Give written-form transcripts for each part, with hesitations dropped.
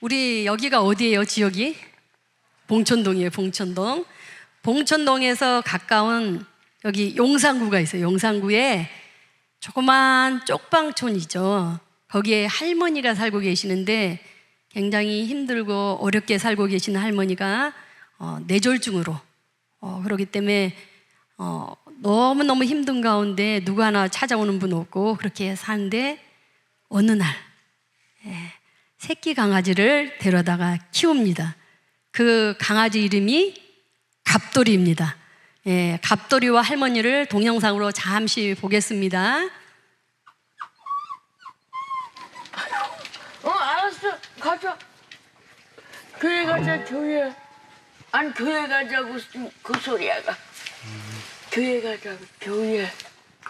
우리 여기가 어디예요? 지역이? 봉천동이에요. 봉천동. 봉천동에서 가까운 여기 용산구가 있어요. 용산구에 조그만 쪽방촌이죠. 거기에 할머니가 살고 계시는데 굉장히 힘들고 어렵게 살고 계시는 할머니가 뇌졸중으로 그렇기 때문에 너무너무 힘든 가운데 누구 하나 찾아오는 분 없고 그렇게 사는데 어느 날 새끼 강아지를 데려다가 키웁니다. 그 강아지 이름이 갑돌이입니다. 갑돌이와 할머니를 동영상으로 잠시 보겠습니다. 알았어. 가자. 교회 가자, 교회. 아니, 교회 가자고 그 소리야가. 교회 가자고, 교회.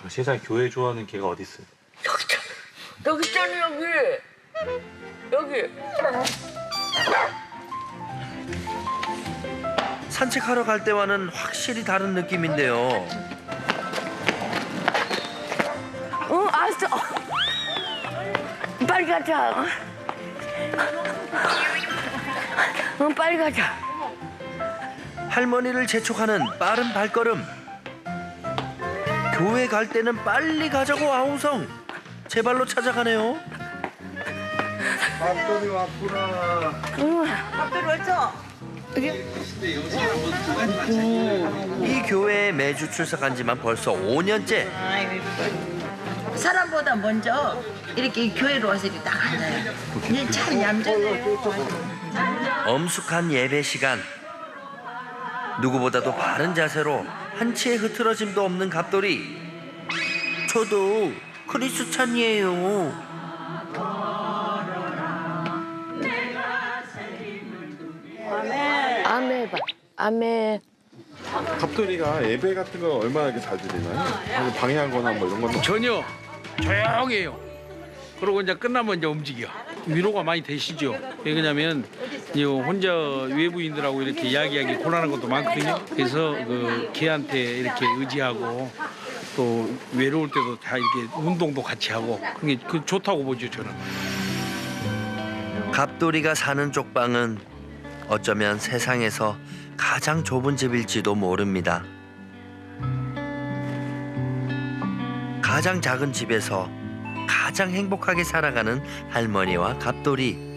세상에 교회 좋아하는 개가 어디 있어요? 여기 있잖아, 여기. 여기. 산책하러 갈 때와는 확실히 다른 느낌인데요. 알았어. 빨리 가자. 빨리 가자. 할머니를 재촉하는 빠른 발걸음. 교회 갈 때는 빨리 가자고 아우성. 제 발로 찾아가네요. 밥돌이 왔구나. 밥들 왔어? 이 교회에 매주 출석한 지만 벌써 5년째. 사람보다 먼저 이렇게 교회로 와서 이렇게 딱 앉아요. 이제 참 얌전해요. 엄숙한 예배 시간. 누구보다도 바른 자세로 한치의 흐트러짐도 없는 갑돌이. 저도 크리스찬이에요. 아메 봐. 아메. 갑돌이가 예배 같은 거 얼마나 이렇게 잘 드리나요? 아니, 방해하거나 뭐 이런 건 전혀 조용해요. 그러고 이제 끝나면 이제 움직여. 위로가 많이 되시죠. 왜냐면 이제 혼자 외부인들하고 이렇게 이야기하기 곤란한 것도 많거든요. 그래서 그 걔한테 이렇게 의지하고 또 외로울 때도 다 이렇게 운동도 같이 하고 그게 좋다고 보죠 저는. 갑돌이가 사는 쪽방은 어쩌면 세상에서 가장 좁은 집일지도 모릅니다. 가장 작은 집에서 가장 행복하게 살아가는 할머니와 갑돌이.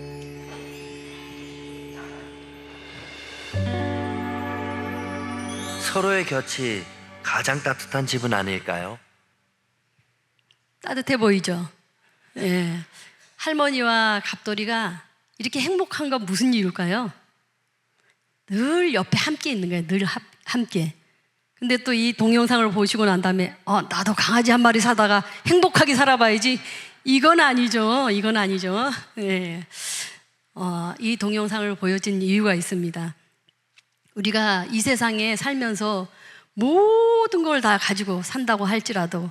서로의 곁이 가장 따뜻한 집은 아닐까요? 따뜻해 보이죠? 예. 할머니와 갑돌이가 이렇게 행복한 건 무슨 이유일까요? 늘 옆에 함께 있는 거예요. 늘 함께. 근데 또 이 동영상을 보시고 난 다음에 나도 강아지 한 마리 사다가 행복하게 살아봐야지. 이건 아니죠. 이건 아니죠. 예. 이 동영상을 보여준 이유가 있습니다. 우리가 이 세상에 살면서 모든 걸 다 가지고 산다고 할지라도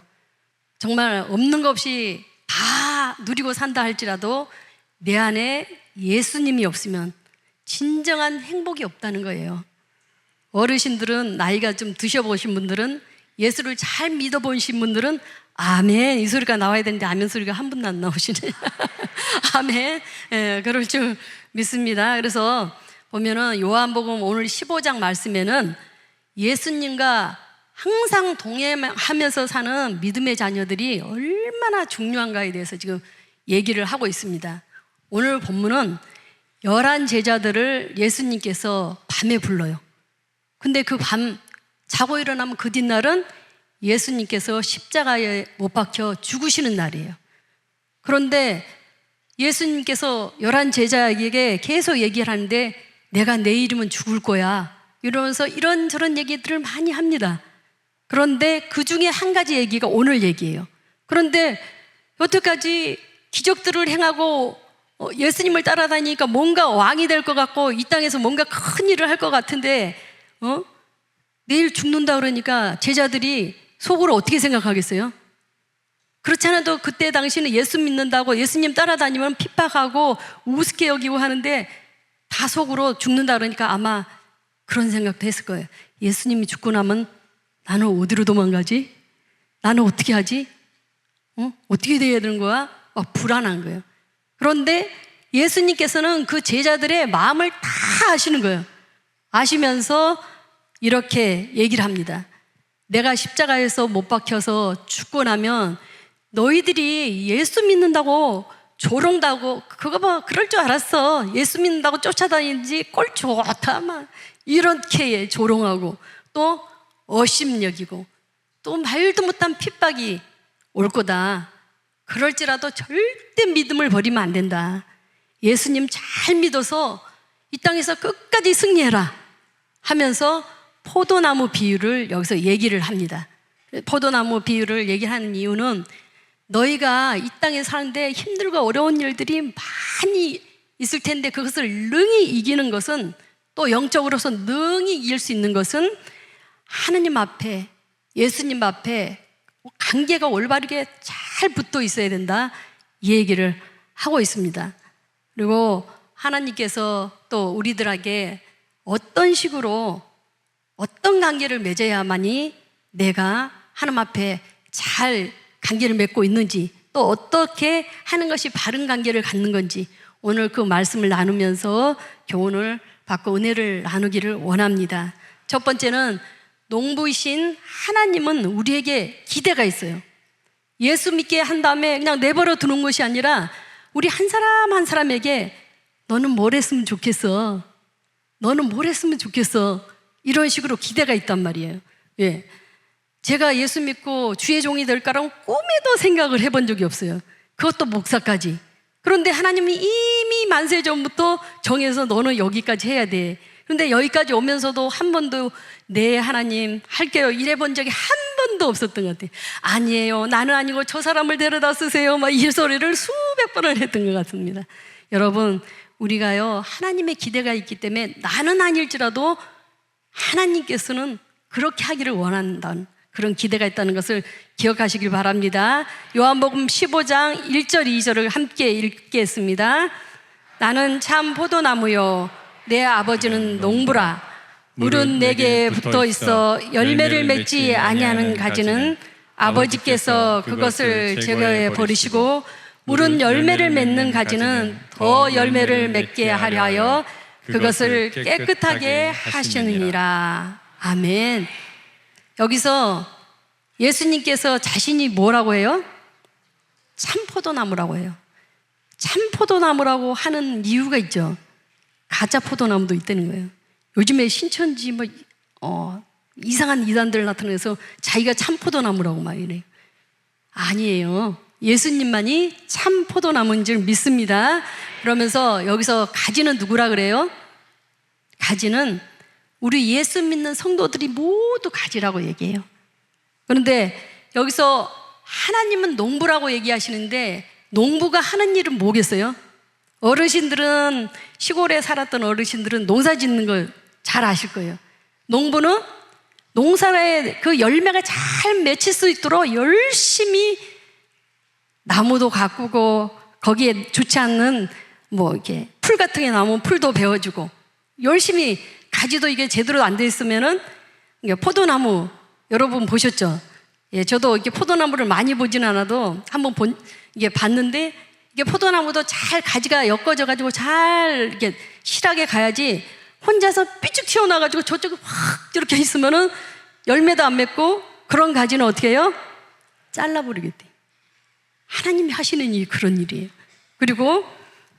정말 없는 것 없이 다 누리고 산다 할지라도 내 안에 예수님이 없으면 진정한 행복이 없다는 거예요. 어르신들은 나이가 좀 드셔보신 분들은 예수를 잘 믿어보신 분들은 아멘 이 소리가 나와야 되는데 아멘 소리가 한 분도 안 나오시네. 아멘. 예, 그럴 줄 믿습니다. 그래서 보면은 요한복음 오늘 15장 말씀에는 예수님과 항상 동행하면서 사는 믿음의 자녀들이 얼마나 중요한가에 대해서 지금 얘기를 하고 있습니다. 오늘 본문은 11 제자들을 예수님께서 밤에 불러요. 근데 그 밤 자고 일어나면 그 뒷날은 예수님께서 십자가에 못 박혀 죽으시는 날이에요. 그런데 예수님께서 11 제자에게 계속 얘기를 하는데 내가 내일이면 죽을 거야 이러면서 이런저런 얘기들을 많이 합니다. 그런데 그 중에 한 가지 얘기가 오늘 얘기예요. 그런데 여태까지 기적들을 행하고 예수님을 따라다니니까 뭔가 왕이 될 것 같고 이 땅에서 뭔가 큰 일을 할 것 같은데 내일 죽는다 그러니까 제자들이 속으로 어떻게 생각하겠어요? 그렇지 않아도 그때 당시는 예수 믿는다고 예수님 따라다니면 핍박하고 우습게 여기고 하는데 다 속으로 죽는다 그러니까 아마 그런 생각도 했을 거예요. 예수님이 죽고 나면 나는 어디로 도망가지? 나는 어떻게 하지? 어떻게 돼야 되는 거야? 막 불안한 거예요. 그런데 예수님께서는 그 제자들의 마음을 다 아시는 거예요. 아시면서 이렇게 얘기를 합니다. 내가 십자가에서 못 박혀서 죽고 나면 너희들이 예수 믿는다고 조롱다고 그거 봐 그럴 줄 알았어. 예수 믿는다고 쫓아다니는지 꼴 좋다 막 이렇게 조롱하고 또 어심여기고 또 말도 못한 핍박이 올 거다. 그럴지라도 절대 믿음을 버리면 안 된다. 예수님 잘 믿어서 이 땅에서 끝까지 승리해라 하면서 포도나무 비유를 여기서 얘기를 합니다. 포도나무 비유를 얘기하는 이유는 너희가 이 땅에 사는데 힘들고 어려운 일들이 많이 있을 텐데 그것을 능히 이기는 것은 또 영적으로서 능히 이길 수 있는 것은 하느님 앞에 예수님 앞에 관계가 올바르게 잘 붙어 있어야 된다 이 얘기를 하고 있습니다. 그리고 하나님께서 또 우리들에게 어떤 식으로 어떤 관계를 맺어야만이 내가 하나님 앞에 잘 관계를 맺고 있는지 또 어떻게 하는 것이 바른 관계를 갖는 건지 오늘 그 말씀을 나누면서 교훈을 받고 은혜를 나누기를 원합니다. 첫 번째는 농부이신 하나님은 우리에게 기대가 있어요. 예수 믿게 한 다음에 그냥 내버려 두는 것이 아니라 우리 한 사람 한 사람에게 너는 뭘 했으면 좋겠어. 너는 뭘 했으면 좋겠어. 이런 식으로 기대가 있단 말이에요. 예. 제가 예수 믿고 주의 종이 될까라고 꿈에도 생각을 해본 적이 없어요. 그것도 목사까지. 그런데 하나님이 이미 만세 전부터 정해서 너는 여기까지 해야 돼. 그런데 여기까지 오면서도 한 번도 네 하나님 할게요 이래 본 적이 한 번도 없었던 것 같아요. 아니에요. 나는 아니고 저 사람을 데려다 쓰세요. 막 이 소리를 수백 번을 했던 것 같습니다. 여러분 우리가요 하나님의 기대가 있기 때문에 나는 아닐지라도 하나님께서는 그렇게 하기를 원한다는 그런 기대가 있다는 것을 기억하시길 바랍니다. 요한복음 15장 1절 2절을 함께 읽겠습니다. 나는 참 포도나무요 내 아버지는 농부라. 물은 내게 붙어 있어 열매를 맺지 아니하는 가지는 아버지께서 그것을 제거해 버리시고 물은 열매를 맺는 가지는 더 열매를 맺게 하려 그것을 깨끗하게 하시느니라. 아멘. 여기서 예수님께서 자신이 뭐라고 해요? 참 포도나무라고 해요. 참 포도나무라고 하는 이유가 있죠. 가짜 포도나무도 있다는 거예요. 요즘에 신천지 이상한 이단들 나타나서 자기가 참 포도나무라고 막 이래요. 아니에요. 예수님만이 참 포도나무인 줄 믿습니다. 그러면서 여기서 가지는 누구라 그래요? 가지는 우리 예수 믿는 성도들이 모두 가지라고 얘기해요. 그런데 여기서 하나님은 농부라고 얘기하시는데 농부가 하는 일은 뭐겠어요? 어르신들은 시골에 살았던 어르신들은 농사 짓는 걸 잘 아실 거예요. 농부는 농사에 그 열매가 잘 맺힐 수 있도록 열심히 나무도 가꾸고 거기에 좋지 않는 이렇게 풀 같은 게 나오면 풀도 베어주고 열심히 가지도 이게 제대로 안 돼 있으면은 포도나무 여러분 보셨죠? 예, 저도 이렇게 포도나무를 많이 보진 않아도 한번 이게 봤는데 이게 포도나무도 잘 가지가 엮어져 가지고 잘 이렇게 실하게 가야지 혼자서 삐죽 튀어나와가지고 저쪽에 확 이렇게 있으면은 열매도 안 맺고 그런 가지는 어떻게 해요? 잘라버리겠대. 하나님이 하시는 일이 그런 일이에요. 그리고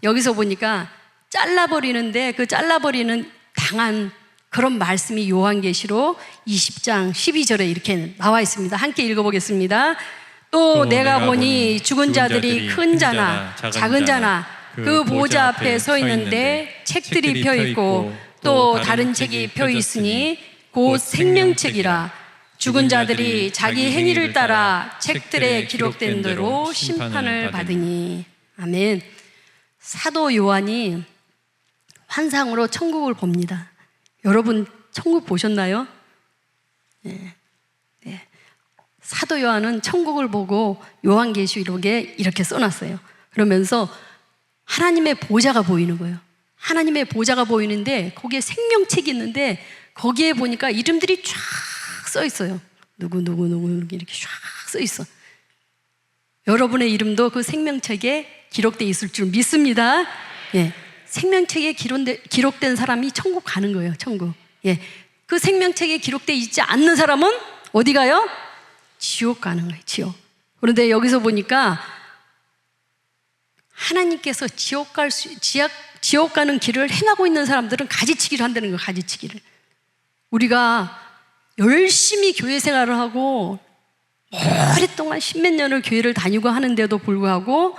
여기서 보니까 잘라버리는데 그 잘라버리는 당한 그런 말씀이 요한계시록 20장 12절에 이렇게 나와 있습니다. 함께 읽어보겠습니다. 또 내가 보니 죽은 자들이 큰 자나 작은 자나 그 보좌 앞에 서 있는데 책들이 펴 있고 또 다른 책이 펴 있으니 곧 생명책이라. 죽은 자들이 자기 행위를 따라 책들에 기록된 대로 심판을 받으니. 아멘. 사도 요한이 환상으로 천국을 봅니다. 여러분 천국 보셨나요? 네. 네. 사도 요한은 천국을 보고 요한계시록에 이렇게 써놨어요. 그러면서 하나님의 보좌가 보이는 거예요. 하나님의 보좌가 보이는데 거기에 생명책이 있는데 거기에 보니까 이름들이 쫙 써 있어요. 누구 이렇게 쫙 써 있어. 여러분의 이름도 그 생명책에 기록되어 있을 줄 믿습니다. 예. 생명책에 기록된 사람이 천국 가는 거예요, 천국. 예. 그 생명책에 기록되어 있지 않는 사람은 어디 가요? 지옥 가는 거예요, 지옥. 그런데 여기서 보니까 하나님께서 지옥 가는 길을 행하고 있는 사람들은 가지치기를 한다는 거예요, 가지치기를. 우리가 열심히 교회 생활을 하고 오랫동안 십몇 년을 교회를 다니고 하는데도 불구하고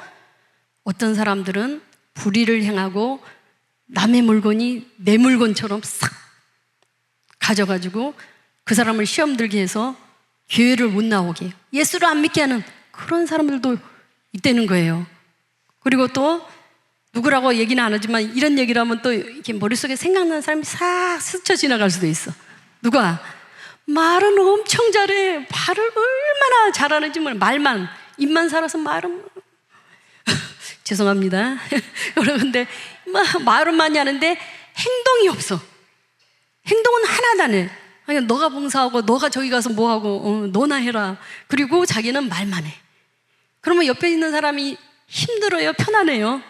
어떤 사람들은 불의를 행하고 남의 물건이 내 물건처럼 싹 가져가지고 그 사람을 시험 들게 해서 교회를 못 나오게 해요. 예수를 안 믿게 하는 그런 사람들도 있다는 거예요. 그리고 또 누구라고 얘기는 안 하지만 이런 얘기를 하면 또 이렇게 머릿속에 생각나는 사람이 싹 스쳐 지나갈 수도 있어. 누가? 말은 엄청 잘해. 말을 얼마나 잘하는지 몰라. 말만, 입만 살아서 말은 죄송합니다. 그런데 말은 많이 하는데 행동이 없어. 행동은 하나도 안 해. 아니, 너가 봉사하고 너가 저기 가서 뭐하고 너나 해라. 그리고 자기는 말만 해. 그러면 옆에 있는 사람이 힘들어요, 편안해요?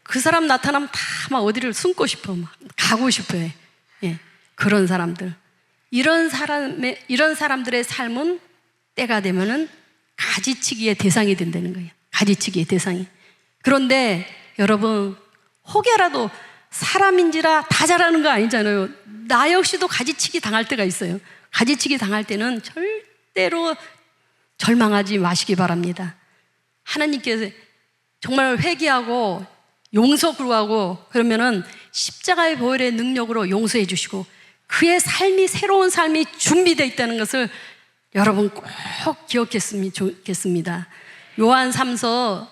그 사람 나타나면 다 막 어디를 숨고 싶어, 막 가고 싶어 해. 예, 그런 사람들. 이런 사람들의 삶은 때가 되면은 가지치기의 대상이 된다는 거예요. 가지치기의 대상이. 그런데 여러분, 혹여라도 사람인지라 다 잘하는 거 아니잖아요. 나 역시도 가지치기 당할 때가 있어요. 가지치기 당할 때는 절대로 절망하지 마시기 바랍니다. 하나님께서 정말 회개하고 용서 구하고 그러면은 십자가의 보혈의 능력으로 용서해 주시고 그의 삶이 새로운 삶이 준비되어 있다는 것을 여러분 꼭 기억했으면 좋겠습니다. 요한 3서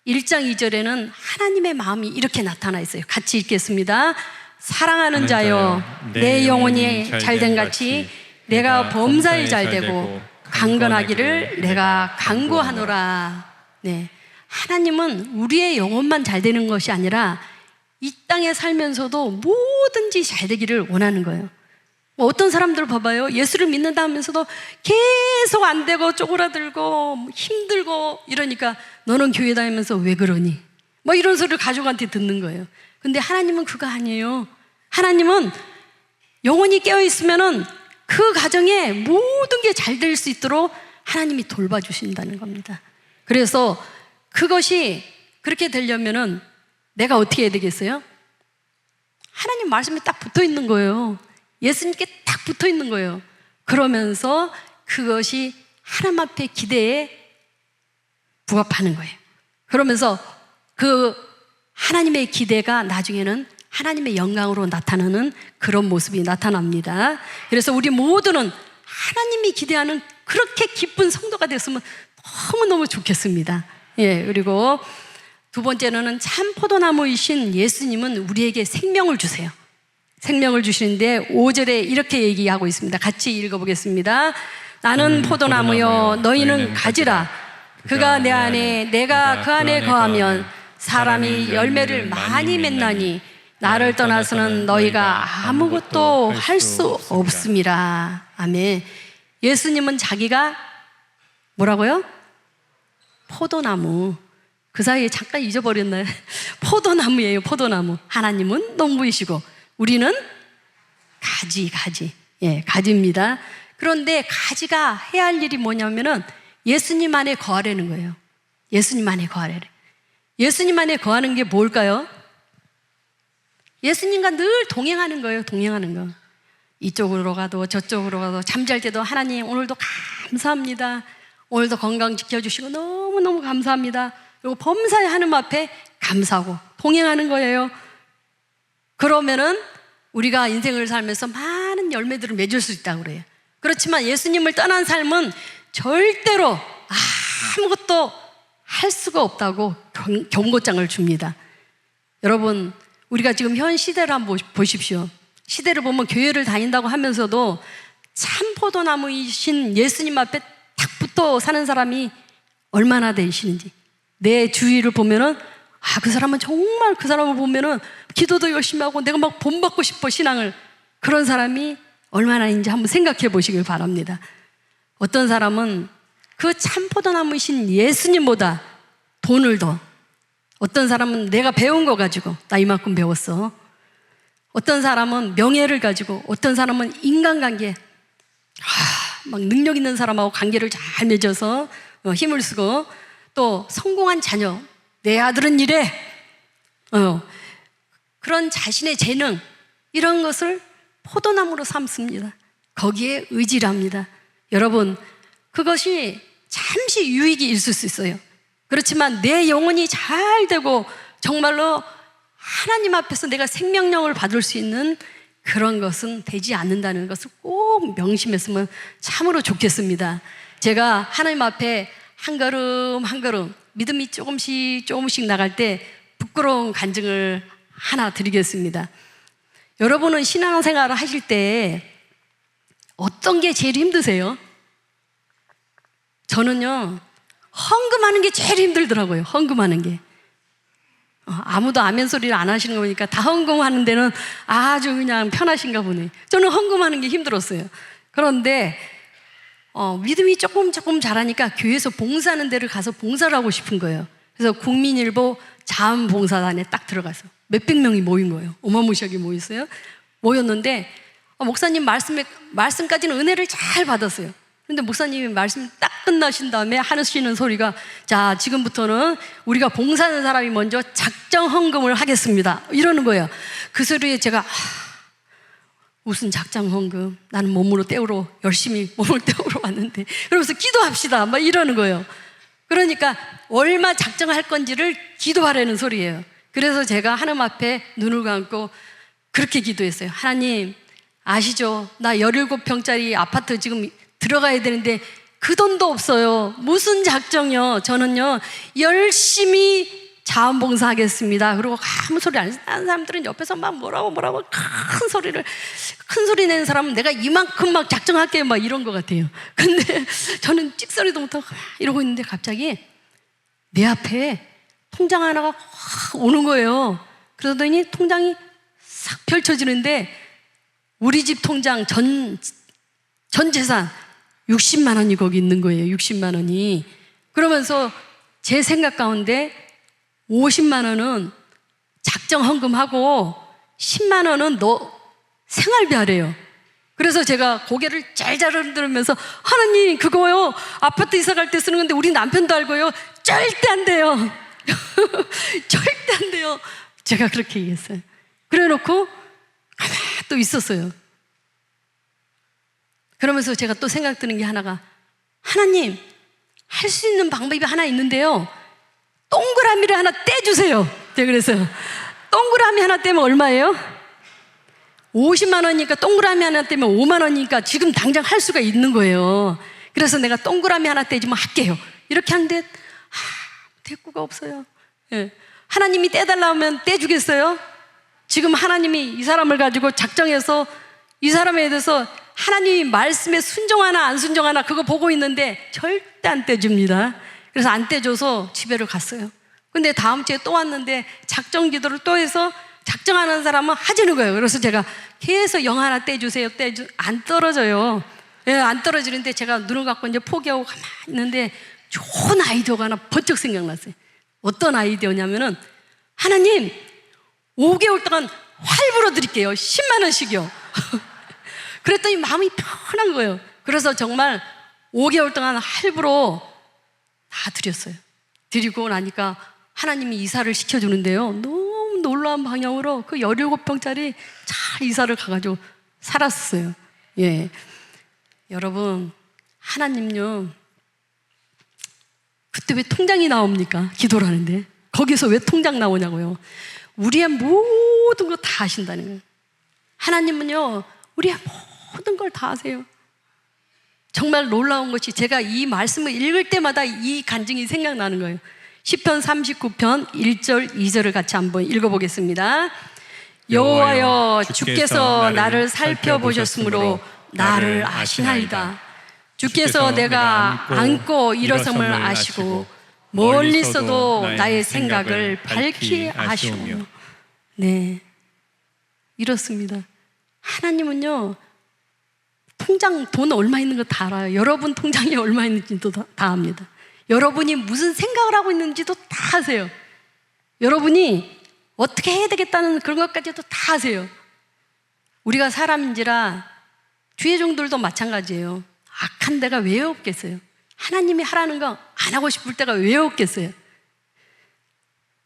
1장 2절에는 하나님의 마음이 이렇게 나타나 있어요. 같이 읽겠습니다. 사랑하는 자여, 내 영혼이 잘된 같이 내가 범사에 잘되고 강건하기를 내가 간구하노라. 네, 하나님은 우리의 영혼만 잘되는 것이 아니라 이 땅에 살면서도 뭐든지 잘되기를 원하는 거예요. 어떤 사람들 봐봐요. 예수를 믿는다 하면서도 계속 안 되고 쪼그라들고 힘들고 이러니까 너는 교회 다니면서 왜 그러니? 뭐 이런 소리를 가족한테 듣는 거예요. 근데 하나님은 그거 아니에요. 하나님은 영혼이 깨어있으면은 그 가정에 모든 게 잘 될 수 있도록 하나님이 돌봐주신다는 겁니다. 그래서 그것이 그렇게 되려면은 내가 어떻게 해야 되겠어요? 하나님 말씀에 딱 붙어 있는 거예요. 예수님께 딱 붙어 있는 거예요. 그러면서 그것이 하나님 앞에 기대에 부합하는 거예요. 그러면서 그 하나님의 기대가 나중에는 하나님의 영광으로 나타나는 그런 모습이 나타납니다. 그래서 우리 모두는 하나님이 기대하는 그렇게 기쁜 성도가 됐으면 너무너무 좋겠습니다. 예, 그리고 두 번째로는 참 포도나무이신 예수님은 우리에게 생명을 주세요. 생명을 주시는데 5절에 이렇게 얘기하고 있습니다. 같이 읽어보겠습니다. 나는 포도나무요 너희는 가지라. 그가 내 안에 내가 그 안에 거하면 사람이 열매를 많이 맺나니 나를 떠나서는 너희가 아무것도 할 수 없음이라. 아멘. 예수님은 자기가 뭐라고요? 포도나무. 그 사이에 잠깐 잊어버렸나요? 포도나무예요, 포도나무. 하나님은 농부이시고 우리는 가지. 예, 가지입니다. 그런데 가지가 해야 할 일이 뭐냐면은 예수님 안에 거하라는 거예요. 예수님 안에 거하라. 예수님 안에 거하는 게 뭘까요? 예수님과 늘 동행하는 거예요. 동행하는 거. 이쪽으로 가도 저쪽으로 가도 잠잘 때도 하나님 오늘도 감사합니다. 오늘도 건강 지켜주시고 너무너무 감사합니다. 그리고 범사에 하나님 앞에 감사하고 동행하는 거예요. 그러면은 우리가 인생을 살면서 많은 열매들을 맺을 수 있다고 그래요. 그렇지만 예수님을 떠난 삶은 절대로 아무것도 할 수가 없다고 경고장을 줍니다. 여러분, 우리가 지금 현 시대를 한번 보십시오. 시대를 보면 교회를 다닌다고 하면서도 참 포도나무이신 예수님 앞에 딱 붙어 사는 사람이 얼마나 되시는지. 내 주위를 보면은 그 사람은 정말 그 사람을 보면은 기도도 열심히 하고 내가 막 본받고 싶어 신앙을. 그런 사람이 얼마나 있는지 한번 생각해 보시길 바랍니다. 어떤 사람은 그 참 포도나무이신 예수님보다 돈을 더 어떤 사람은 내가 배운 거 가지고 나 이만큼 배웠어. 어떤 사람은 명예를 가지고, 어떤 사람은 인간관계, 막 능력 있는 사람하고 관계를 잘 맺어서 힘을 쓰고, 또 성공한 자녀, 내 아들은 이래, 그런 자신의 재능, 이런 것을 포도나무로 삼습니다. 거기에 의지를 합니다. 여러분, 그것이 잠시 유익이 있을 수 있어요. 그렇지만 내 영혼이 잘 되고 정말로 하나님 앞에서 내가 생명력을 받을 수 있는 그런 것은 되지 않는다는 것을 꼭 명심했으면 참으로 좋겠습니다. 제가 하나님 앞에 한 걸음 한 걸음 믿음이 조금씩 나갈 때 부끄러운 간증을 하나 드리겠습니다. 여러분은 신앙생활을 하실 때 어떤 게 제일 힘드세요? 저는요, 헌금하는 게 제일 힘들더라고요. 헌금하는 게. 아무도 아멘 소리를 안 하시는 거 보니까 다 헌금하는 데는 아주 그냥 편하신가 보네. 저는 헌금하는 게 힘들었어요. 그런데 믿음이 조금 자라니까 교회에서 봉사하는 데를 가서 봉사를 하고 싶은 거예요. 그래서 국민일보 자원봉사단에 딱 들어가서 몇백 명이 모인 거예요. 어마무시하게 모였어요. 모였는데 목사님 말씀까지는 은혜를 잘 받았어요. 근데 목사님이 말씀 딱 끝나신 다음에 하시는 소리가, 자, 지금부터는 우리가 봉사하는 사람이 먼저 작정 헌금을 하겠습니다, 이러는 거예요. 그 소리에 제가 무슨 작정 헌금, 나는 열심히 몸을 때우러 왔는데, 그러면서 기도합시다 막 이러는 거예요. 그러니까 얼마 작정할 건지를 기도하라는 소리예요. 그래서 제가 하나님 앞에 눈을 감고 그렇게 기도했어요. 하나님 아시죠? 나 17평짜리 아파트 지금 들어가야 되는데 그 돈도 없어요. 무슨 작정이요? 저는요 열심히 자원봉사하겠습니다. 그리고 아무 소리 안 해서 다른 사람들은 옆에서 막 뭐라고 큰 소리 내는 사람은 내가 이만큼 막 작정할게요 막 이런 것 같아요. 근데 저는 찍소리도 못하고 이러고 있는데 갑자기 내 앞에 통장 하나가 확 오는 거예요. 그러더니 통장이 싹 펼쳐지는데 우리 집 통장 전 재산 60만 원이 거기 있는 거예요. 60만 원이. 그러면서 제 생각 가운데 50만 원은 작정 헌금하고 10만 원은 너 생활비 하래요. 그래서 제가 고개를 잘 흔들면서, 하나님 그거요, 아파트 이사 갈 때 쓰는 건데 우리 남편도 알고요, 절대 안 돼요. 절대 안 돼요. 제가 그렇게 얘기했어요. 그래 놓고 가만히 또 있었어요. 그러면서 제가 또 생각드는 게 하나가, 하나님 할 수 있는 방법이 하나 있는데요, 동그라미를 하나 떼주세요. 제가 그랬어요. 동그라미 하나 떼면 얼마예요? 50만 원이니까 동그라미 하나 떼면 5만 원이니까 지금 당장 할 수가 있는 거예요. 그래서 내가 동그라미 하나 떼주면 할게요. 이렇게 하는데 대꾸가 없어요. 예. 하나님이 떼달라면 떼주겠어요? 지금 하나님이 이 사람을 가지고 작정해서 이 사람에 대해서 하나님이 말씀에 순종하나 안 순종하나 그거 보고 있는데 절대 안 떼줍니다. 그래서 안 떼줘서 집에를 갔어요. 근데 다음 주에 또 왔는데 작정 기도를 또 해서 작정하는 사람은 하지는 거예요. 그래서 제가 계속 영 하나 떼주세요. 안 떨어져요. 예, 안 떨어지는데 제가 눈을 감고 이제 포기하고 가만히 있는데 좋은 아이디어가 하나 번쩍 생각났어요. 어떤 아이디어냐면은, 하나님 5개월 동안 활부로 드릴게요. 10만 원씩이요. 그랬더니 마음이 편한 거예요. 그래서 정말 5개월 동안 할부로 다 드렸어요. 드리고 나니까 하나님이 이사를 시켜주는데요, 너무 놀라운 방향으로 그 17평짜리 잘 이사를 가가지고 살았어요. 예, 여러분, 하나님요 그때 왜 통장이 나옵니까? 기도를 하는데 거기서 왜 통장 나오냐고요. 우리의 모든 거 다 아신다는 거예요. 하나님은요 우리의 모든 걸 다 아세요. 정말 놀라운 것이, 제가 이 말씀을 읽을 때마다 이 간증이 생각나는 거예요. 시편 39편 1절 2절을 같이 한번 읽어보겠습니다. 여호와여, 주께서 나를 살펴보셨으므로 나를 아시나이다. 주께서 내가 안고 일어섬을 아시고 멀리서도 나의 생각을 밝히 아시오며. 네, 이렇습니다. 하나님은요 통장 돈 얼마 있는 거 다 알아요. 여러분 통장에 얼마 있는지도 다 압니다. 여러분이 무슨 생각을 하고 있는지도 다 아세요. 여러분이 어떻게 해야 되겠다는 그런 것까지도 다 아세요. 우리가 사람인지라 주의 종들도 마찬가지예요. 악한 데가 왜 없겠어요? 하나님이 하라는 거 안 하고 싶을 때가 왜 없겠어요?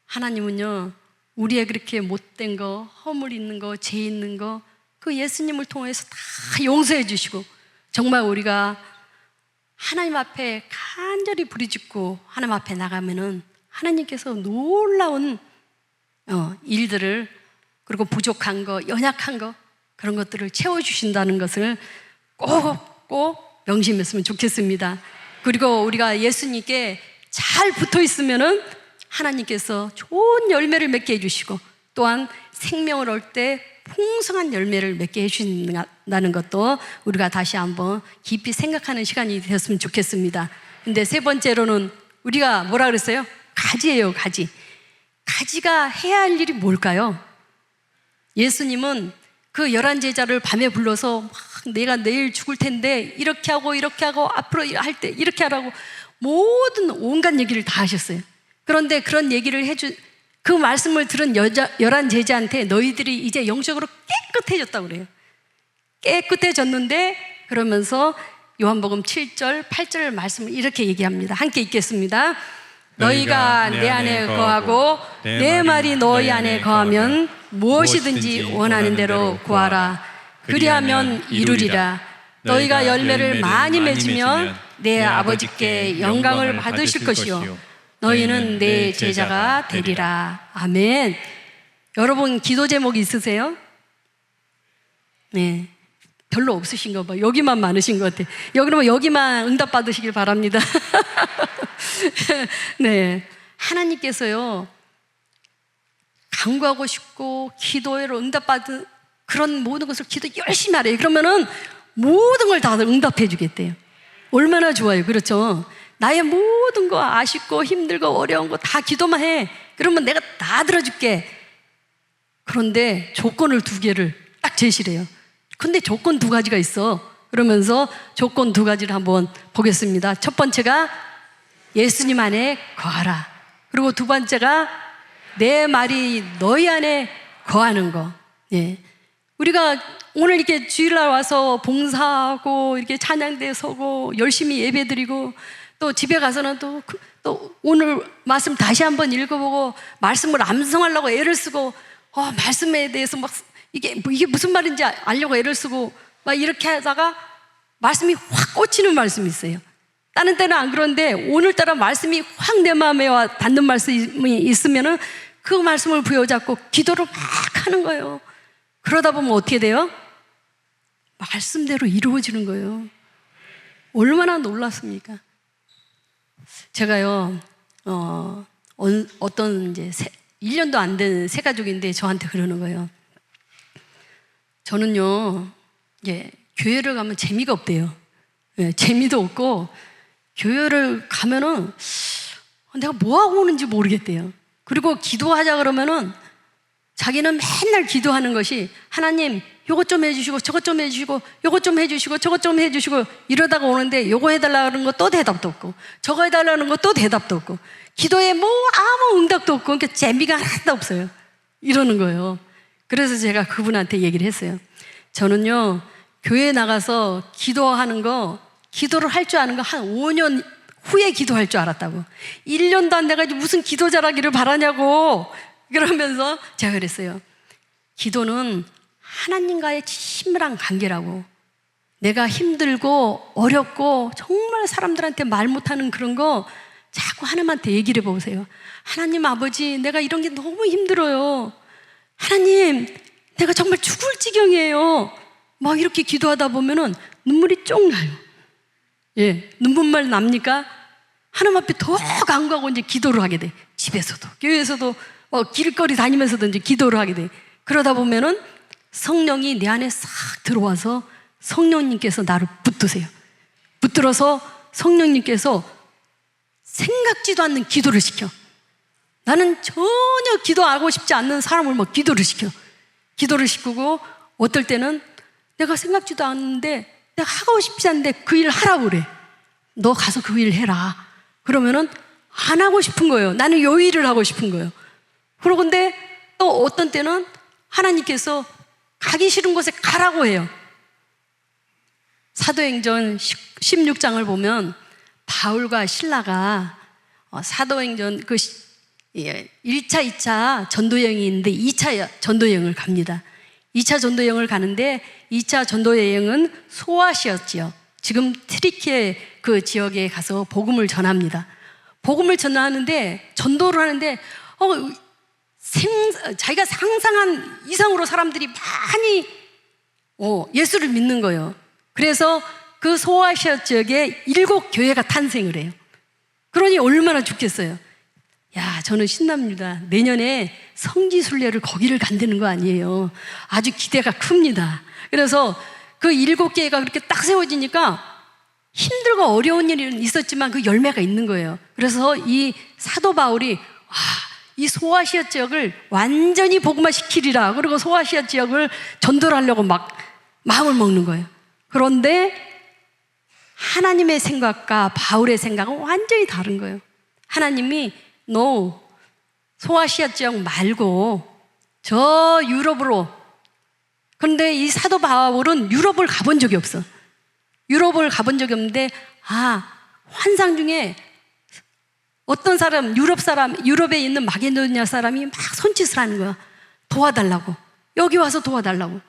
하나님은요, 우리의 그렇게 못된 거, 허물 있는 거, 죄 있는 거, 그 예수님을 통해서 다 용서해 주시고, 정말 우리가 하나님 앞에 간절히 부르짖고 하나님 앞에 나가면은 하나님께서 놀라운 일들을, 그리고 부족한 거, 연약한 거, 그런 것들을 채워주신다는 것을 꼭 명심했으면 좋겠습니다. 그리고 우리가 예수님께 잘 붙어 있으면은 하나님께서 좋은 열매를 맺게 해주시고, 또한 생명을 얻을 때 풍성한 열매를 맺게 해주신다는 것도 우리가 다시 한번 깊이 생각하는 시간이 되었으면 좋겠습니다. 근데 세 번째로는 우리가 뭐라 그랬어요? 가지예요, 가지. 가지가 해야 할 일이 뭘까요? 예수님은 그 11제자를 밤에 불러서 막 내가 내일 죽을 텐데 이렇게 하고 앞으로 할 때 이렇게 하라고 모든 온갖 얘기를 다 하셨어요. 그런데 그런 얘기를 그 말씀을 들은 11제자한테 너희들이 이제 영적으로 깨끗해졌다고 그래요. 깨끗해졌는데, 그러면서 요한복음 7절, 8절 말씀을 이렇게 얘기합니다. 함께 읽겠습니다. 너희가 내 안에 거하고 내 말이 너희 안에 거하면 무엇이든지 원하는 대로 구하라. 그리하면 이루리라. 너희가 열매를 많이 맺으면 내 아버지께 영광을 받으실 것이요 너희는 내 제자가 되리라. 아멘. 여러분 기도 제목 있으세요? 네, 별로 없으신가 봐요. 여기만 많으신 것 같아요. 그러면 여기만 응답 받으시길 바랍니다. 네, 하나님께서요, 간구하고 싶고 기도로 응답받은 그런 모든 것을 기도 열심히 하래요. 그러면은 모든 걸 다 응답해 주겠대요. 얼마나 좋아요. 그렇죠? 나의 모든 거 아쉽고 힘들고 어려운 거 다 기도만 해. 그러면 내가 다 들어줄게. 그런데 조건을 2개를 딱 제시를 해요. 근데 조건 2가지가 있어. 그러면서 조건 2가지를 한번 보겠습니다. 첫 번째가 예수님 안에 거하라. 그리고 2번째가 내 말이 너희 안에 거하는 거. 예. 우리가 오늘 이렇게 주일날 와서 봉사하고 이렇게 찬양대에 서고 열심히 예배드리고 또 집에 가서는 또 오늘 말씀 다시 한번 읽어보고 말씀을 암송하려고 애를 쓰고 말씀에 대해서 막 이게 무슨 말인지 알려고 애를 쓰고 막 이렇게 하다가 말씀이 확 꽂히는 말씀이 있어요. 다른 때는 안 그런데 오늘따라 말씀이 확 내 마음에 닿는 말씀이 있으면은 그 말씀을 부여잡고 기도를 막 하는 거예요. 그러다 보면 어떻게 돼요? 말씀대로 이루어지는 거예요. 얼마나 놀랐습니까? 제가요, 어떤 이제 1년도 안 된 새 가족인데 저한테 그러는 거예요. 저는요, 이제 교회를 가면 재미가 없대요. 예, 재미도 없고, 교회를 가면은 내가 뭐 하고 오는지 모르겠대요. 그리고 기도하자 그러면은 자기는 맨날 기도하는 것이 하나님 요것 좀 해주시고 저것 좀 해주시고 요것 좀 해주시고 저것 좀 해주시고 이러다가 오는데 요거 해달라는 거 또 대답도 없고 저거 해달라는 거 또 대답도 없고 기도에 뭐 아무 응답도 없고 그러니까 재미가 하나도 없어요. 이러는 거예요. 그래서 제가 그분한테 얘기를 했어요. 저는요 교회에 나가서 기도하는 거 기도를 할 줄 아는 거 한 5년 후에 기도할 줄 알았다고. 1년도 안 돼가지고 무슨 기도 잘하기를 바라냐고. 그러면서 제가 그랬어요. 기도는 하나님과의 친밀한 관계라고. 내가 힘들고 어렵고 정말 사람들한테 말 못하는 그런 거 자꾸 하나님한테 얘기를 해보세요. 하나님 아버지, 내가 이런 게 너무 힘들어요. 하나님, 내가 정말 죽을 지경이에요. 막 이렇게 기도하다 보면은 눈물이 쭉 나요. 예, 눈물만 납니까? 하나님 앞에 더 간구하고 이제 기도를 하게 돼. 집에서도, 교회에서도, 길거리 다니면서도 이제 기도를 하게 돼. 그러다 보면은 성령이 내 안에 싹 들어와서 성령님께서 나를 붙드세요. 붙들어서 성령님께서 생각지도 않는 기도를 시켜. 나는 전혀 기도하고 싶지 않는 사람을 막 기도를 시켜. 기도를 시키고 어떨 때는 내가 생각지도 않는데 내가 하고 싶지 않은데 그 일을 하라고 그래. 너 가서 그 일을 해라. 그러면은 안 하고 싶은 거예요. 나는 요 일을 하고 싶은 거예요. 그러건데 또 어떤 때는 하나님께서 가기 싫은 곳에 가라고 해요. 사도행전 16장을 보면 바울과 실라가 사도행전 그 1차, 2차 전도여행이 있는데 2차 전도여행을 갑니다. 2차 전도여행을 가는데 2차 전도여행은 소아시아지요. 지금 트리키에 그 지역에 가서 복음을 전합니다. 복음을 전하는데 전도를 하는데 자기가 상상한 이상으로 사람들이 많이 예수를 믿는 거예요. 그래서 그 소아시아 지역에 7교회가 탄생을 해요. 그러니 얼마나 좋겠어요. 야, 저는 신납니다. 내년에 성지순례를 거기를 간다는 거 아니에요. 아주 기대가 큽니다. 그래서 그 7개가 그렇게 딱 세워지니까 힘들고 어려운 일은 있었지만 그 열매가 있는 거예요. 그래서 이 사도 바울이 이 소아시아 지역을 완전히 복음화시키리라. 그리고 소아시아 지역을 전도를 하려고 막 마음을 먹는 거예요. 그런데 하나님의 생각과 바울의 생각은 완전히 다른 거예요. 하나님이 너 소아시아 지역 말고 저 유럽으로. 그런데 이 사도 바울은 유럽을 가본 적이 없어. 유럽을 가본 적이 없는데 환상 중에 어떤 사람, 유럽에 있는 마게도니아 사람이 막 손짓을 하는 거야. 도와달라고. 여기 와서 도와달라고.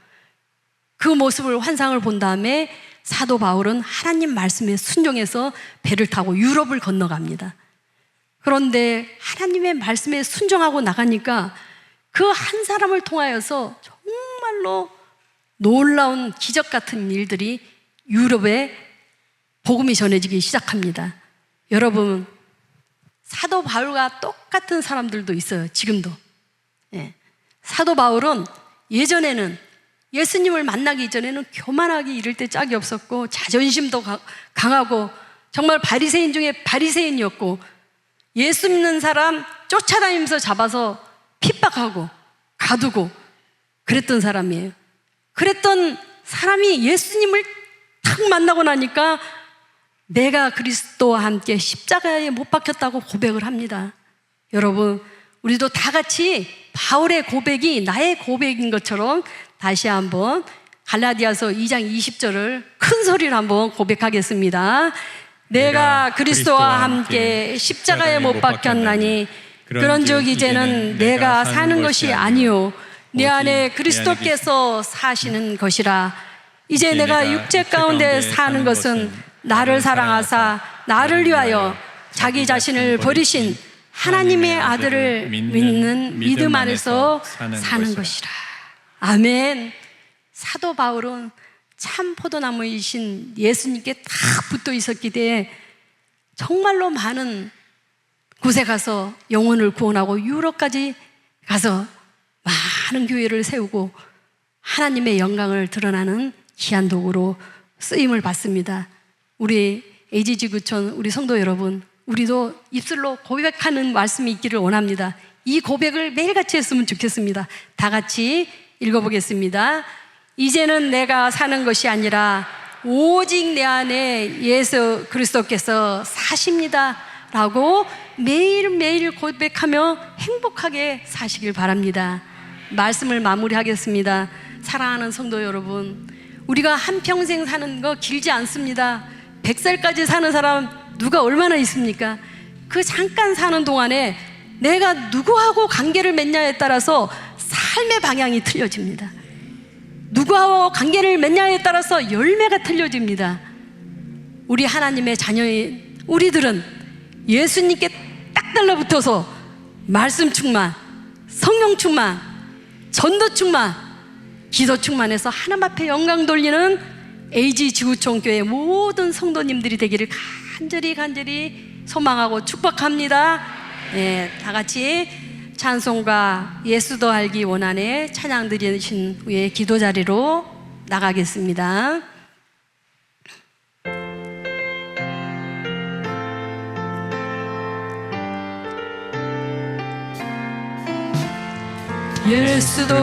그 모습을 환상을 본 다음에 사도 바울은 하나님 말씀에 순종해서 배를 타고 유럽을 건너갑니다. 그런데 하나님의 말씀에 순종하고 나가니까 그 한 사람을 통하여서 정말로 놀라운 기적 같은 일들이 유럽에 복음이 전해지기 시작합니다. 여러분, 사도 바울과 똑같은 사람들도 있어요. 지금도. 사도 바울은 예전에는 예수님을 만나기 전에는 교만하기 이를 데 짝이 없었고 자존심도 강하고 정말 바리새인 중에 바리새인이었고 예수 믿는 사람 쫓아다니면서 잡아서 핍박하고 가두고 그랬던 사람이에요. 그랬던 사람이 예수님을 딱 만나고 나니까 내가 그리스도와 함께 십자가에 못 박혔다고 고백을 합니다. 여러분, 우리도 다 같이 바울의 고백이 나의 고백인 것처럼 다시 한번 갈라디아서 2장 20절을 큰 소리로 한번 고백하겠습니다. 내가 그리스도와 함께 십자가에 못 박혔나니 그런즉 이제는 내가 사는 것이 아니요 내 안에 그리스도께서 사시는 것이라. 이제 내가 육체 가운데 사는 것은 나를 사랑하사 나를 위하여 자기 자신을 버리신 하나님의 아들을 믿는 믿음 안에서 사는 것이라. 아멘. 사도 바울은 참 포도나무이신 예수님께 딱 붙어 있었기 때문에 정말로 많은 곳에 가서 영혼을 구원하고 유럽까지 가서 많은 교회를 세우고 하나님의 영광을 드러나는 귀한 도구로 쓰임을 받습니다. 우리 AG지구촌 우리 성도 여러분, 우리도 입술로 고백하는 말씀이 있기를 원합니다. 이 고백을 매일같이 했으면 좋겠습니다. 다 같이 읽어보겠습니다. 이제는 내가 사는 것이 아니라 오직 내 안에 예수 그리스도께서 사십니다 라고 매일매일 고백하며 행복하게 사시길 바랍니다. 말씀을 마무리하겠습니다. 사랑하는 성도 여러분, 우리가 한평생 사는 거 길지 않습니다. 100살까지 사는 사람 누가 얼마나 있습니까? 그 잠깐 사는 동안에 내가 누구하고 관계를 맺냐에 따라서 삶의 방향이 틀려집니다. 누구하고 관계를 맺냐에 따라서 열매가 틀려집니다. 우리 하나님의 자녀인 우리들은 예수님께 딱 달라붙어서 말씀 충만, 성령 충만, 전도 충만, 기도 충만해서 하나님 앞에 영광 돌리는 AG지구촌 교회 모든 성도님들이 되기를 간절히 소망하고 축복합니다. 네, 다 같이 찬송가 예수도 알기 원하네 찬양 드리신 후에 기도 자리로 나가겠습니다. 예수도